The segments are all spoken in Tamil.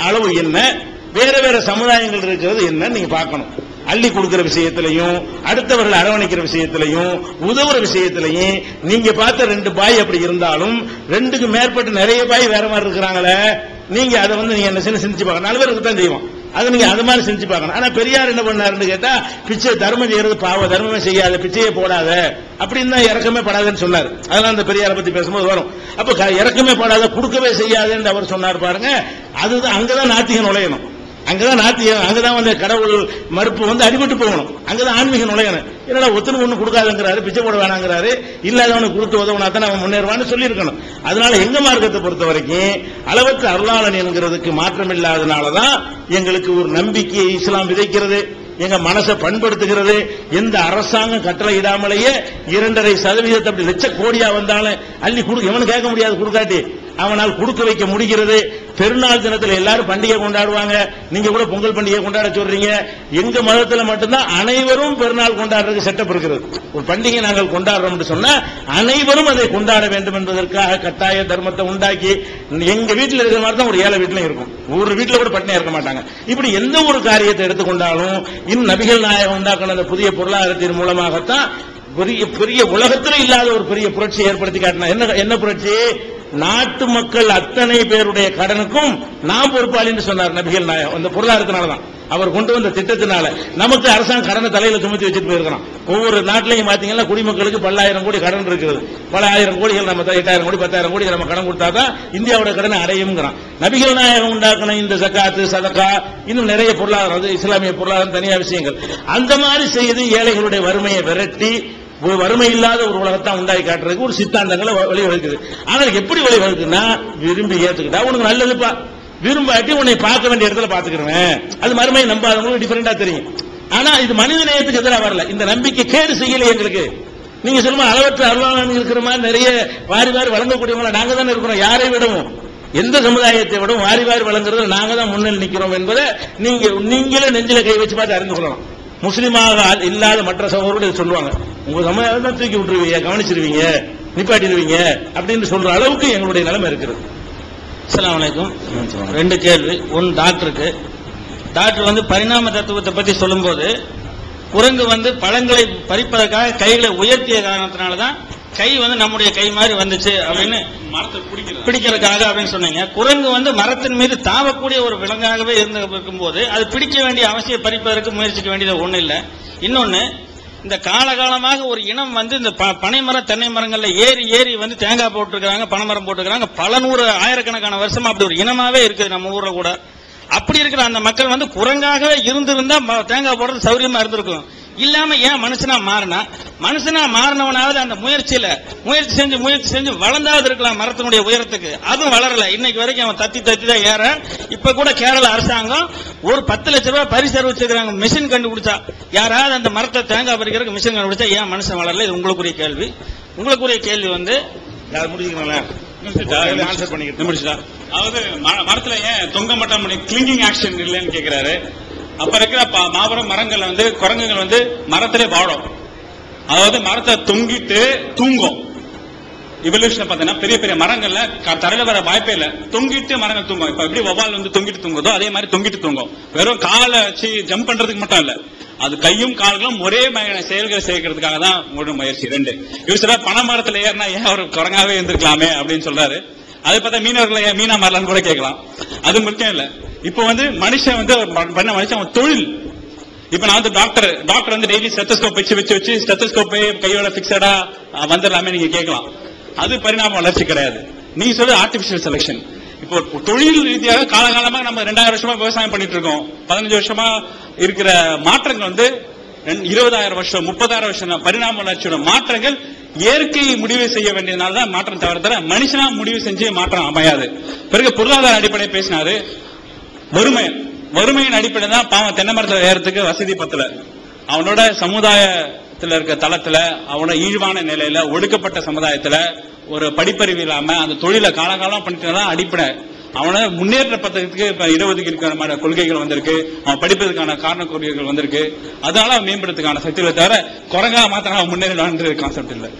அளவு என்ன, வேற வேற சமுதாயங்கள் இருக்கிறது என்ன நீங்க பார்க்கணும். அள்ளி கொடுக்கிற விஷயத்திலையும், அடுத்தவர்கள் அரவணைக்கிற விஷயத்திலையும், உதவுற விஷயத்திலையும் நீங்க பார்த்த 2 பாய் அப்படி இருந்தாலும் 2க்கு மேற்பட்ட நிறைய பாய் வேற மாதிரி இருக்கிறாங்களே, நீங்க அதை நீங்க என்ன செஞ்சு பார்க்கணும். 4 பேருக்கு தான் செய்வோம், அது நீங்க அது மாதிரி செஞ்சு பார்க்கணும். ஆனா பெரியார் என்ன பண்ணாருன்னு கேட்டா, பிச்சை தர்மம் செய்யறது பாவ, தர்மமே செய்யாத, பிச்சையே போடாத அப்படின்னு தான் இறக்கமே படாதுன்னு சொன்னார். அதெல்லாம் அந்த பெரியாரை பத்தி பேசும்போது வரும். அப்ப இறக்கமே படாத, கொடுக்கவே செய்யாதுன்னு அவர் சொன்னார் பாருங்க. அதுதான் அங்கதான் நாத்திகம் நுழையணும். அங்கதான் நாத்தியம், அங்கதான் கடவுள் மறுப்பு அடிபட்டு போகணும். அங்கதான் ஆன்மீக நுழையணும். என்னடா ஒத்துணு ஒண்ணு கொடுக்காதுங்கிறாரு, பிச்சை போட வேணாங்கிறாரு, இல்லாதவனுக்கு கொடுத்து உதவுனா தான் அவன் முன்னேறுவான்னு சொல்லி இருக்கணும். அதனால எங்க மார்க்கத்தை பொறுத்த வரைக்கும் அளவற்ற அருளாளன் என்கிறதுக்கு மாற்றம் இல்லாதனாலதான் எங்களுக்கு ஒரு நம்பிக்கையை இஸ்லாம் விதைக்கிறது, எங்க மனசை பண்படுத்துகிறது. எந்த அரசாங்கம் கட்டளை இடாமலேயே 2.5% அப்படி லட்ச கோடியா வந்தாலும் அள்ளி கொடுக்க எவனு கேட்க முடியாது, கொடுக்காட்டி அவனால் கொடுக்க வைக்க முடிகிறது. பெருநாள் தினத்தில் எல்லாரும் பண்டிகை கொண்டாடுவாங்க, நீங்க கூட பொங்கல் பண்டிகை கொண்டாட சொல்றீங்க. எங்க மதத்தில் மட்டும்தான் அனைவரும் பெருநாள் கொண்டாடுறதுக்கு செட்டப் இருக்கிறது. ஒரு பண்டிகை நாங்கள் கொண்டாடுறோம் சொன்னா அனைவரும் அதை கொண்டாட வேண்டும் என்பதற்காக கட்டாய தர்மத்தை உண்டாக்கி, எங்க வீட்டில் இருக்கிற மாதிரி தான் ஒரு ஏழை வீட்டிலும் இருக்கும், ஒரு வீட்டில் கூட பட்டினியா இருக்க மாட்டாங்க. இப்படி எந்த ஒரு காரியத்தை எடுத்துக்கொண்டாலும் இன்னும் நபிகள் நாயகம் உண்டாக்கின அந்த புதிய பொருளாதாரத்தின் மூலமாகத்தான் பெரிய உலகத்தில் இல்லாத ஒரு பெரிய புரட்சி ஏற்படுத்தி காட்டினா. என்ன புரட்சி? நாட்டு மக்கள் அத்தனை பேருடைய கடனுக்கும் நாம் பொறுப்பாளின்னு சொன்னார் நபிகள் நாயகம். அந்த பொருளாதாரத்தினாலதான் அவர் கொண்டு வந்த திட்டத்தினால நமக்கு அரசாங்கம் கடனை தலையில சுமத்தி வச்சுட்டு போயிருக்கிறோம். ஒவ்வொரு நாட்டிலையும் பாத்தீங்கன்னா குடிமக்களுக்கு பல்லாயிரம் கோடி கடன் இருக்குது. பல ஆயிரம் கோடிகள் நம்ம 8,000 கோடி 10,000 கோடி நம்ம கடன் கொடுத்தாதான் இந்தியாவோட கடனை அடையும்ங்கிறான். நபிகள் நாயகம் உண்டாக்கின இந்த ஜகாத்து, சதகா, இன்னும் நிறைய பொருளாதாரம், இஸ்லாமிய பொருளாதாரம், தனியா விஷயங்கள் அந்த மாதிரி செய்து ஏழைகளுடைய வறுமையை விரட்டி வறுமை இல்லாத ஒரு உலகத்தான் உண்டாக்கி காட்டுறதுக்கு ஒரு சித்தாந்தங்களை வழிவகுக்குது. ஆனால் எப்படி வழிவகுக்குன்னா, விரும்பி ஏற்றுக்கிட்டா உனக்கு நல்லதுப்பா, விரும்பாட்டி உன்னை பார்க்க வேண்டிய இடத்துல பாத்துக்கிறேன். அது மறுமையை நம்பாதவங்களுக்கு டிஃபரெண்டா தெரியும். ஆனா இது மனித நேயத்துக்கு எதிராக வரல. இந்த நம்பிக்கை கேடு செய்யல எங்களுக்கு. நீங்க சொல்லுமா அளவற்ற அருளாளன் இருக்கிற மாதிரி நிறைய வாரி வாரி வழங்கக்கூடியவங்கள நாங்க தானே இருக்கிறோம். யாரை விடவும், எந்த சமுதாயத்தை விடவும் வாரி வாரி வழங்குறது நாங்க தான் முன்னில் நிற்கிறோம் என்பதை நீங்களே நெஞ்சில கை வச்சு பார்த்து அறிந்து கொள்ளலாம். முஸ்லிமாக இல்லாத மற்ற சகோதரர்கள் சொல்லுவாங்க, உங்க சமுதாயம் தூக்கி விட்டுருவீங்க, கவனிச்சிருவீங்க, நிப்பாட்டிடுவீங்க அப்படின்னு சொல்ற அளவுக்கு எங்களுடைய நிலைமை இருக்கிறது. அஸ்ஸலாமு அலைக்கும். 2 கேள்வி. ஒன்று டாக்டருக்கு. டாக்டர் பரிணாம தத்துவத்தை பத்தி சொல்லும்போது, குரங்கு பழங்களை பறிப்பதற்காக கைகளை உயர்த்திய காரணத்தினாலதான் கை நம்முடைய கை மாதிரி வந்துச்சு அப்படின்னு மரத்தை பிடிக்கிறதுக்காக அப்படின்னு சொன்னீங்க. குரங்கு மரத்தின் மீது தாவக்கூடிய ஒரு விலங்காகவே இருக்கும்போது அது பிடிக்க வேண்டிய அவசியம், பறிப்பதற்கு முயற்சிக்க வேண்டியது ஒண்ணு இல்லை. இன்னொன்னு, இந்த காலகாலமாக ஒரு இனம் இந்த பனைமரம், தென்னை மரங்கள்ல ஏறி ஏறி தேங்காய் போட்டுருக்காங்க, பனைமரம் போட்டுருக்காங்க. பல 100 ஆயிரக்கணக்கான வருஷமா அப்படி ஒரு இனமாவே இருக்குது நம்ம ஊர்ல கூட. அப்படி இருக்கிற அந்த மக்கள் குரங்காகவே இருந்திருந்தா தேங்காய் போடுறது சௌரியமா இருந்திருக்கும். இல்லாம ஏன் மனுஷனா மாறினவனாவது அந்த முயற்சி செஞ்சு வளர்ந்தாவது இருக்கலாம் மரத்தினுடைய உயரத்துக்கு. அதுவும் வளரல. இன்னைக்கு வரைக்கும் அவன் தத்தி தான் ஏற. இப்ப கூட கேரள அரசாங்கம் ஒரு 10 லட்சம் ரூபாய் பரிசு அறிவிச்சிருக்காங்க. மிஷின் கண்டுபிடிச்சா, யாராவது அந்த மரத்தை தேங்காய் பறிக்கிறதுக்கு மிஷின் கண்டுபிடிச்சா ஏன் மனுஷன் வளரல? இது உங்களுக்குரிய கேள்வி. முடிச்சுக்கீங்களா? அதாவது மரத்துல ஏன் தொங்க மாட்டாம கிளிங்கிங் ஆக்ஷன் இல்லைன்னு கேட்கிறாரு. அப்ப இருக்கிற மாபெரும் மரங்கள் குரங்குகள் மரத்திலே வாழும். அதாவது மரத்தை தொங்கிட்டு தூங்கும். இவல்யூஷன் பார்த்தீங்கன்னா பெரிய பெரிய மரங்கள்ல தரையில வர வாய்ப்பே இல்லை, தொங்கிட்டு மரங்கள் தூங்கும். இப்ப எப்படி வவ்வால் தொங்கிட்டு தூங்குதோ அதே மாதிரி தொங்கிட்டு தூங்கும். வெறும் காலை வச்சு ஜம்ப் பண்றதுக்கு மட்டும் இல்ல, அது கையும் கால்களும் ஒரே செயல்களை சேர்க்கிறதுக்காக தான் உங்களோட முயற்சி. 2 இவர் சொல்ற பனை மரத்துல ஏறினா ஏன் அவர் குரங்காவே இருந்திருக்கலாமே அப்படின்னு சொல்றாரு. அதை பார்த்தா மீனவர்களை ஏன் மீனா மாறலான்னு கூட கேட்கலாம். அது முக்கியம் இல்ல. இப்போ மனுஷன் பண்ண மனுஷன் தொழில். இப்ப நான் டாக்டர் டெய்லி ஸ்டெத்தஸ்கோப் வச்சு ஸ்டெத்தஸ்கோப்பே கையோட பிக்சடா வந்துடலாமே நீங்க கேட்கலாம். அது பரிணாம வளர்ச்சி கிடையாது. நீங்க சொல்றது ஆர்டிபிஷியல் செலக்ஷன். இப்போ தொழில் ரீதியாக காலகாலமா நம்ம 2000 வருஷமா விவசாயம் பண்ணிட்டு இருக்கோம். 15 வருஷமா இருக்கிற மாற்றங்கள் 20,000 வருஷம் 30,000 வருஷம் பரிணாம வளர்ச்சியோட மாற்றங்கள் இயற்கை முடிவு செய்ய வேண்டியதுனாலதான் மாற்றம் தவிர மனுஷனா முடிவு செஞ்சு மாற்றம் அமையாது. பிறகு பொருளாதார அடிப்படை பேசினாரு. வறுமையின் அடிப்படை தான் பாவம் தென்னை மரத்தில் ஏறதுக்கு வசதி பத்தல. அவனோட சமுதாயத்தில் இருக்க தளத்துல, அவனோட ஈழ்வான நிலையில, ஒடுக்கப்பட்ட சமுதாயத்துல ஒரு படிப்பறிவு இல்லாம அந்த தொழிலை காலகாலம் பண்ணிட்டு தான் அடிப்படை. அவனை முன்னேற்ற பத்திரத்துக்கு இப்ப 20 இருக்கிற கொள்கைகள் வந்திருக்கு. அவன் படிப்பதற்கான காரண கொள்கைகள் வந்திருக்கு. அதனால அவன் மேம்படுறதுக்கான சக்திகளை தவிர குரங்கா மாத்திரம் அவன் முன்னேறலான்ற கான்செப்ட் இல்லை.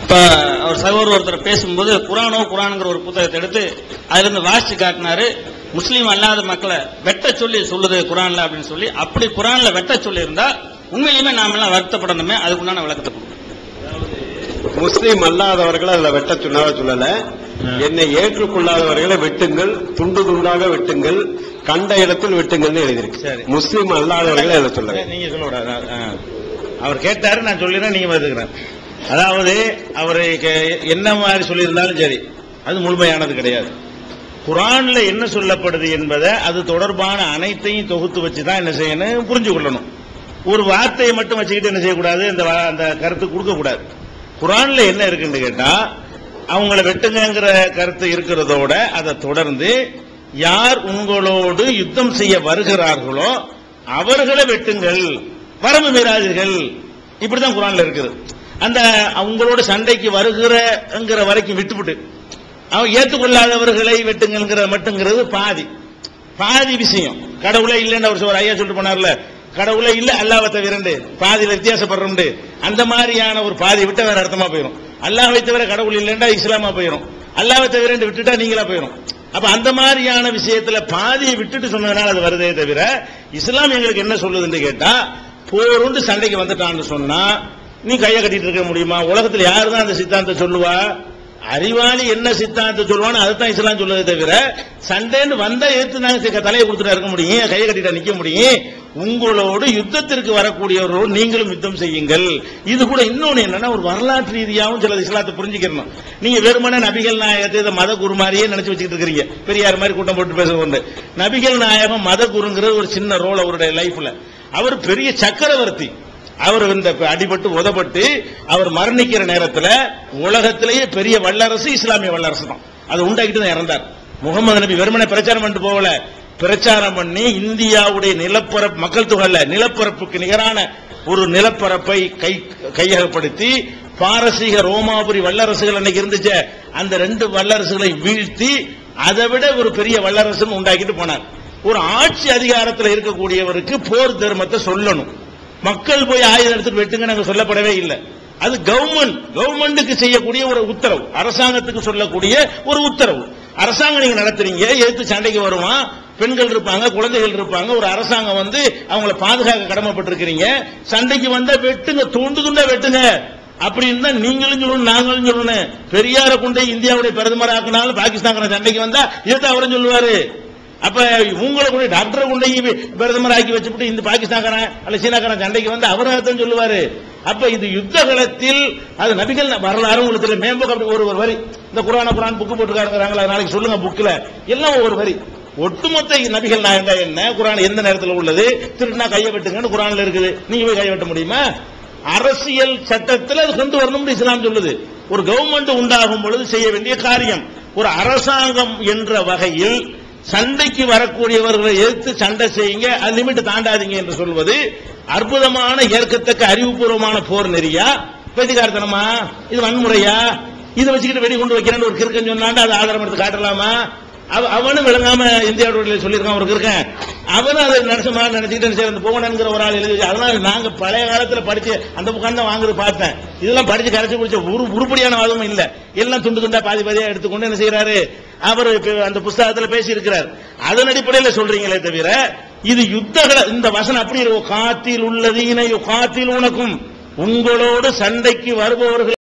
இப்ப ஒரு சகோதரர் ஒருத்தர் பேசும்போது குரானுங்கிற ஒரு புத்தகத்தை எடுத்து அதுல இருந்து வாசிச்சு காட்டினாரு. முஸ்லீம் அல்லாத மக்களை வெட்ட சொல்லி சொல்லுது குரான்ல அப்படின்னு சொல்லி, அப்படி குரான்ல வெட்ட சொல்லி இருந்தா உண்மையிலுமே நாம எல்லாம் வருத்தப்படணுமே, அதுக்கு உண்டான விளக்கத்தை கொடுக்கும். முஸ்லீம் அல்லாதவர்களை அதுல வெட்ட சொல்லல, என்னை ஏற்றுக்கொள்ளாதவர்களை வெட்டுங்கள், துண்டு துண்டாக வெட்டுங்கள், கண்ட இடத்தில் வெட்டுங்கள்னு எழுதியிருக்கு. முஸ்லீம் அல்லாதவர்களை அதுல சொல்ல நீங்க சொல்லக்கூடாது. அவர் கேட்டாரு, நான் சொல்லிடுறேன், நீங்க வருகிறேன். அதாவது அவரை என்ன மாதிரி சொல்லியிருந்தாலும் சரி, அது முழுமையானது கிடையாது. குரான்ல என்ன சொல்லப்படுது என்பதை அது தொடர்பான அனைத்தையும் தொகுத்து வச்சுதான் என்ன செய்யணும், புரிஞ்சு கொள்ளணும். ஒரு வார்த்தையை மட்டும் வச்சுக்கிட்டு என்ன செய்யக்கூடாது, அந்த கருத்து கொடுக்க கூடாது. குரான்ல என்ன இருக்குன்னு கேட்டா, அவங்களை வெட்டுங்கிற கருத்து இருக்கிறதோட அதை தொடர்ந்து யார் உங்களோடு யுத்தம் செய்ய வருகிறார்களோ அவர்களை வெட்டுங்கள், வரம்பு மீறாதீர்கள், இப்படிதான் குரான்ல இருக்குது. அந்த அவங்களோட சண்டைக்கு வருகிற வரைக்கும் விட்டுவிட்டு அவன் ஏற்றுக்கொள்ளாதவர்களை வெட்டுங்கிற மட்டுங்கிறது பாதி விஷயம். கடவுளே இல்லைன்னு அவர் ஐயா சொல்லிட்டு போனார்ல, கடவுளே இல்ல அல்லாஹ்வை தவிர பாதியில வித்தியாசப்படுறோம். அந்த மாதிரியான ஒரு பாதி விட்ட வேற அர்த்தமா போயிடும். அல்லாஹ்வை தவிர கடவுள் இல்லைன்னா இஸ்லாமா போயிடும், அல்லாஹ்வை தவிர விட்டுட்டா நீங்களா போயிடும். அப்ப அந்த மாதிரியான விஷயத்துல பாதியை விட்டுட்டு சொன்னதுனால அது வருதே தவிர, இஸ்லாம் எங்களுக்கு என்ன சொல்லுதுன்னு கேட்டா, போருந்து சண்டைக்கு வந்துட்டான்னு சொன்னா நீ கையை கட்டிட்டு இருக்க முடியுமா? உலகத்துல யாருதான் அந்த சித்தாந்தம் சொல்லுவா? அறிவாளி என்ன சித்தாந்தம் சொல்லுவான்னு அதுதான் இஸ்லாம் சொல்லுவதே தவிர, சண்டைன்னு வந்தா எடுத்து நாங்க தலையை கொடுத்துட்டா இருக்க முடியும், கையை கட்டிட்டா நிக்க முடியும்? உங்களோடு யுத்தத்திற்கு வரக்கூடியவர்களோடு நீங்களும் யுத்தம் செய்யுங்கள். இது கூட இன்னொன்னு என்னன்னா, ஒரு வரலாற்று ரீதியாகவும் சில இஸ்லாத்தை புரிஞ்சுக்கணும். நீங்க வெறுமனே நபிகள் நாயகத்தை மத குரு மாதிரியே நினைச்சு வச்சுக்கிட்டு இருக்கிறீங்க, பெரியார் மாதிரி கூட்டம் போட்டு பேசுவோம். நபிகள் நாயகம் மத குருங்கிறது ஒரு சின்ன ரோல் அவருடைய லைஃப்ல. அவர் பெரிய சக்கரவர்த்தி. அவர் இந்த அடிபட்டு உதப்பட்டு அவர் மரணிக்கிற நேரத்தில் உலகத்திலேயே பெரிய வல்லரசு இஸ்லாமிய வல்லரசு தான். அதை உண்டாக்கிட்டு தான் இறந்தார். முகமது நபி வெறுமனே பிரச்சாரம் பண்ணிட்டு போகல, பிரச்சாரம் பண்ணி இந்தியாவுடைய நிலப்பரப்பு, மக்கள் தொகை நிலப்பரப்புக்கு நிகரான ஒரு நிலப்பரப்பை கையகப்படுத்தி பாரசீக ரோமாபுரி வல்லரசுகள் அன்னைக்கு இருந்துச்சு, அந்த 2 வல்லரசுகளை வீழ்த்தி அதை விட ஒரு பெரிய வல்லரசு உண்டாக்கிட்டு போனார். ஒரு ஆட்சி அதிகாரத்தில் இருக்கக்கூடியவருக்கு போர் தர்மத்தை சொல்லணும். மக்கள் போய் ஆயுதம் எடுத்துட்டு வெட்டுங்க நாங்க சொல்லப்படவே இல்லை. அது கவர்மெண்ட்டுக்கு செய்யக்கூடிய ஒரு உத்தரவு, அரசாங்கத்துக்கு சொல்லக்கூடிய ஒரு உத்தரவு. அரசாங்கம் நீங்க நடத்துறீங்க, எதிர்த்து சண்டைக்கு வருவான், பெண்கள் இருப்பாங்க, குழந்தைகள் இருப்பாங்க. ஒரு அரசாங்கம் அவங்களை பாதுகாக்க கடமைப்பட்டிருக்கிறீங்க. சண்டைக்கு வந்தா வெட்டுங்க, துண்டா வெட்டுங்க அப்படின்னு தான் நீங்களும் சொல்லணும், நாங்களும் சொல்லணும். பெரியார கொண்டு இந்தியாவுடைய பிரதமர் ஆக்கினாலும் பாகிஸ்தான் சண்டைக்கு வந்தா இதை அவரும் சொல்லுவாரு. அப்ப உங்களை கூட டாக்டரை கொண்டு பிரதமர் ஆக்கி வச்சுட்டு இந்த பாகிஸ்தான்காரன் அல்ல சீனாக்காரன் சண்டைக்கு வந்து அவராகத்தான் சொல்லுவாரு. அப்ப இது யுத்த காலத்தில் அது நபிகள் வரலாறு உங்களுக்கு மேம்போக்கு அப்படி ஒரு வரி இந்த குரான் புக்கு போட்டுருக்காங்களா, நாளைக்கு சொல்லுங்க புக்ல எல்லாம் ஒரு வரி. ஒட்டுமொத்த நபிகள் நாயகா என்ன, குரான் எந்த நேரத்தில் உள்ளது, திருட்டுனா கையை வெட்டுங்கன்னு குரான்ல இருக்குது, நீங்க போய் கையை வெட்ட முடியுமா? அரசியல் சட்டத்தில் அது கொண்டு வரணும்னு இஸ்லாம் சொல்லுது. ஒரு கவர்மெண்ட் உண்டாகும் பொழுது செய்ய வேண்டிய காரியம். ஒரு அரசாங்கம் என்ற வகையில் சண்டைக்கு வரக்கூடியவர்களை எதிர்த்து சண்டை செய்யுங்க, அது லிமிட் தாண்டாதீங்க என்று சொல்வது அற்புதமான ஏற்கத்தக்க அறிவுபூர்வமான போர் நெறியா, பேதிகாரத்தனமா, இது வன்முறையா? இதை வச்சுக்கிட்டு வெடி கொண்டு வைக்கிறேன்னு ஒரு கிறுக்கன் சொன்னாண்டா அதை ஆதாரம் எடுத்து காட்டலாமா? அவனும் விளங்காம இந்தியாவோட சொல்லியிருக்கான் ஒரு கிறுக்கன், அவனும் அதை நினைச்சுக்கிட்டு போகணுங்கிற ஒரு ஆள் எழுதி. அதனால நாங்க பழைய காலத்துல படிச்சு அந்த புக்கான் தான் வாங்குறது பார்த்தேன். இதெல்லாம் படிச்சு கரைச்சு குடிச்ச உருப்படியான வாதமும் இல்ல, எல்லாம் துண்டு துண்டா பாதியா எடுத்துக்கொண்டு என்ன செய்யறாரு அவர் அந்த புஸ்தகத்தில் பேசி இருக்கிறார். அதன் அடிப்படையில் சொல்றீங்களே தவிர இது யுத்தங்களை இந்த வசனம் அப்படி காத்தில் உள்ளதீன காத்தில் உனக்கும், உங்களோடு சண்டைக்கு வருபவர்கள்